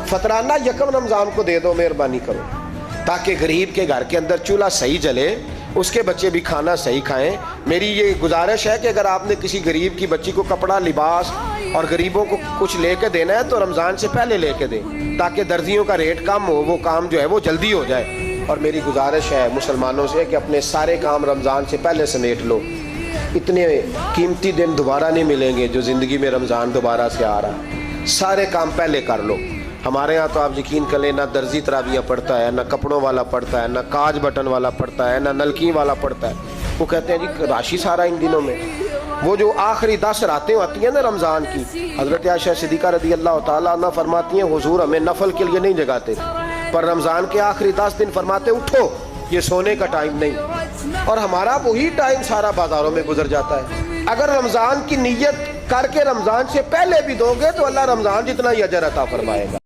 فطرانہ یکم رمضان کو دے دو مہربانی کرو، تاکہ غریب کے گھر کے اندر چولہا صحیح جلے، اس کے بچے بھی کھانا صحیح کھائیں۔ میری یہ گزارش ہے کہ اگر آپ نے کسی غریب کی بچی کو کپڑا، لباس اور غریبوں کو کچھ لے کے دینا ہے تو رمضان سے پہلے لے کے دیں، تاکہ درزیوں کا ریٹ کم ہو، وہ کام جو ہے وہ جلدی ہو جائے۔ اور میری گزارش ہے مسلمانوں سے کہ اپنے سارے کام رمضان سے پہلے سمیٹ لو، اتنے قیمتی دن دوبارہ نہیں ملیں گے جو زندگی میں رمضان دوبارہ سے آ رہا، سارے کام پہلے کر لو۔ ہمارے ہاں تو آپ یقین کر لیں، نہ درزی تراویح پڑھتا ہے، نہ کپڑوں والا پڑھتا ہے، نہ کاج بٹن والا پڑھتا ہے، نہ نلکی والا پڑھتا ہے۔ وہ کہتے ہیں جی راشی سارا ان دنوں میں، وہ جو آخری 10 راتیں ہوتی ہیں نا رمضان کی، حضرت عائشہ صدیقہ رضی اللہ تعالیٰ عنہ فرماتی ہیں حضور ہمیں نفل کے لیے نہیں جگاتے، پر رمضان کے آخری 10 دن فرماتے اٹھو، یہ سونے کا ٹائم نہیں۔ اور ہمارا وہی ٹائم سارا بازاروں میں گزر جاتا ہے۔ اگر رمضان کی نیت کر کے رمضان سے پہلے بھی دو گے تو اللہ رمضان جتنا ہی اجر عطا فرمائے گا۔